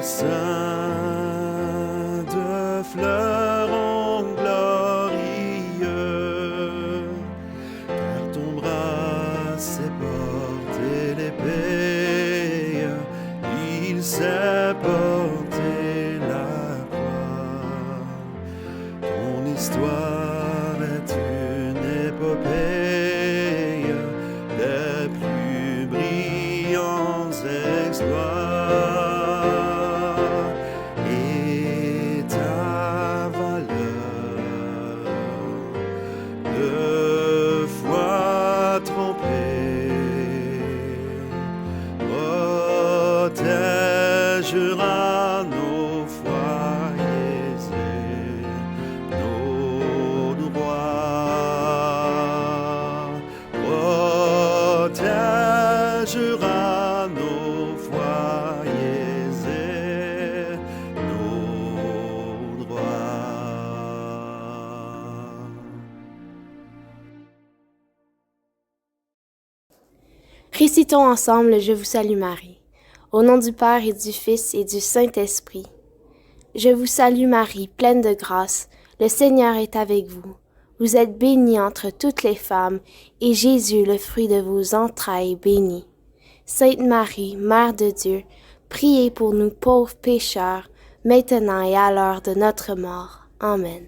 sein de fleurons glorieux, car ton bras s'est porté l'épée, il s'est porté la croix. Ton histoire est une épopée, les plus brillants exploits. Et ta valeur, deux fois trompée, protégera nos foyers et nos droits, protégera nos foyers et nos droits. Récitons ensemble Je vous salue Marie, au nom du Père et du Fils et du Saint-Esprit. Je vous salue Marie, pleine de grâce, le Seigneur est avec vous. Vous êtes bénie entre toutes les femmes, et Jésus, le fruit de vos entrailles, béni. Sainte Marie, Mère de Dieu, priez pour nous pauvres pécheurs, maintenant et à l'heure de notre mort. Amen.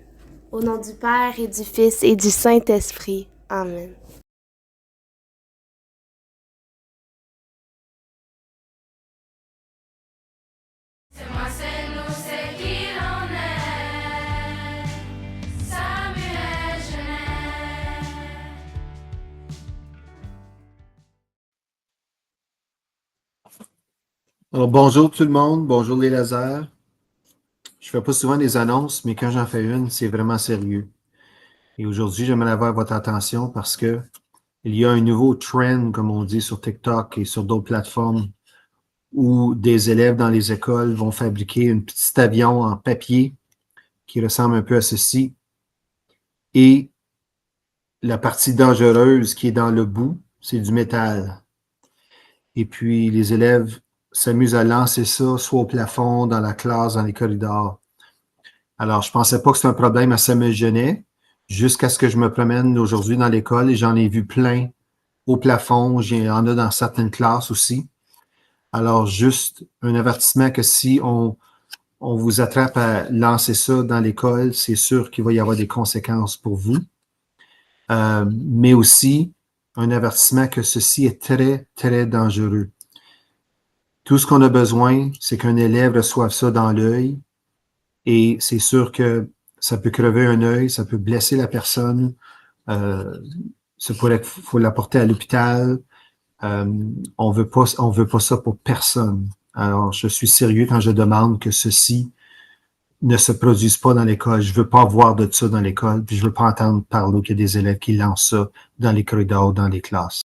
Au nom du Père et du Fils et du Saint-Esprit. Amen. C'est moi, c'est nous, c'est qui l'on est. Samuel Genet. Alors, bonjour tout le monde, bonjour les lasers. Je fais pas souvent des annonces, mais quand j'en fais une, c'est vraiment sérieux. Et aujourd'hui, j'aimerais avoir votre attention parce que il y a un nouveau trend, comme on dit, sur TikTok et sur d'autres plateformes où des élèves dans les écoles vont fabriquer un petit avion en papier qui ressemble un peu à ceci. Et la partie dangereuse qui est dans le bout, c'est du métal. Et puis, les élèves s'amusent à lancer ça soit au plafond, dans la classe, dans les corridors. Alors, je pensais pas que c'était un problème à Samuel-Genet, jusqu'à ce que je me promène aujourd'hui dans l'école et j'en ai vu plein au plafond. Il y en a dans certaines classes aussi. Alors, juste un avertissement que si on vous attrape à lancer ça dans l'école, c'est sûr qu'il va y avoir des conséquences pour vous. Mais aussi, un avertissement que ceci est très, très dangereux. Tout ce qu'on a besoin, c'est qu'un élève reçoive ça dans l'œil et c'est sûr que ça peut crever un œil, ça peut blesser la personne, faut l'apporter à l'hôpital. On veut pas ça pour personne. Alors, je suis sérieux quand je demande que ceci ne se produise pas dans l'école. Je veux pas voir de ça dans l'école, puis je veux pas entendre parler qu'il y a des élèves qui lancent ça dans les corridors, dans les classes.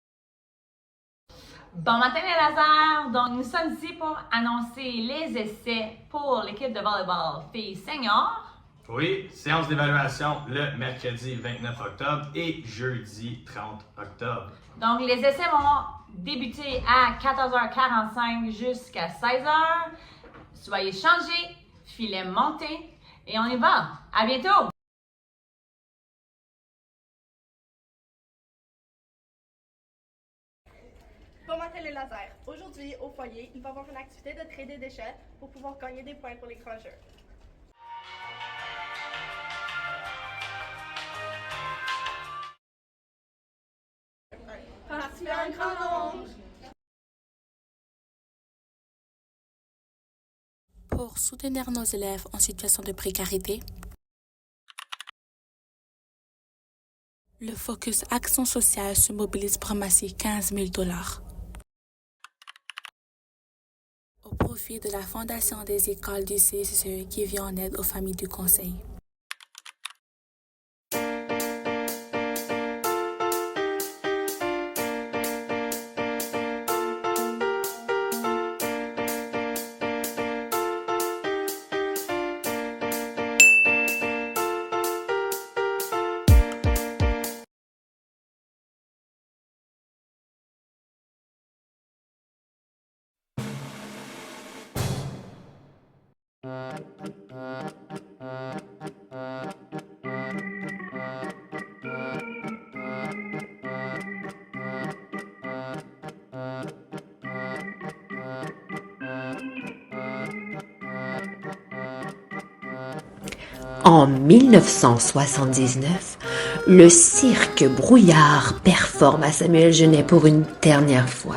Bon matin les lasers! Donc nous sommes ici pour annoncer les essais pour l'équipe de volleyball filles seniors. Oui, séance d'évaluation le mercredi 29 octobre et jeudi 30 octobre. Donc les essais vont débuter à 14h45 jusqu'à 16h. Soyez changés, filet monté et on y va. À bientôt! Bon matin les lasers. Aujourd'hui, au foyer, il va y avoir une activité de trait des déchets pour pouvoir gagner des points pour les grands jeux. Parti un grand nombre. Pour soutenir nos élèves en situation de précarité, le Focus Action sociale se mobilise pour ramasser 15 000 $ au profit de la Fondation des écoles du CCE qui vient en aide aux familles du Conseil. En 1979, le cirque Brouillard performe à Samuel Genet pour une dernière fois.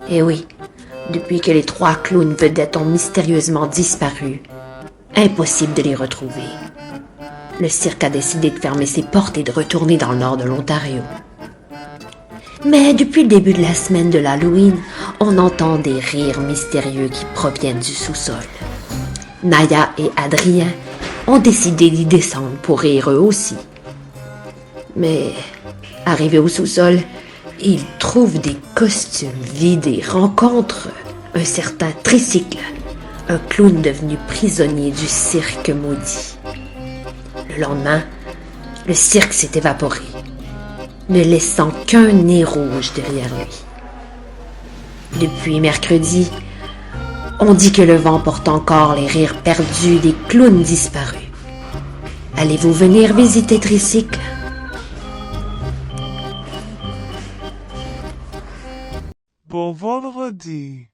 Et oui, depuis que les 3 clowns vedettes ont mystérieusement disparu, impossible de les retrouver. Le cirque a décidé de fermer ses portes et de retourner dans le nord de l'Ontario. Mais depuis le début de la semaine de l'Halloween, on entend des rires mystérieux qui proviennent du sous-sol. Naya et Adrien ont décidé d'y descendre pour rire eux aussi. Mais, arrivés au sous-sol, ils trouvent des costumes vides et rencontrent un certain Tricycle, un clown devenu prisonnier du cirque maudit. Le lendemain, le cirque s'est évaporé, ne laissant qu'un nez rouge derrière lui. Depuis mercredi, on dit que le vent porte encore les rires perdus des clowns disparus. Allez-vous venir visiter Tricycle? Bon vendredi.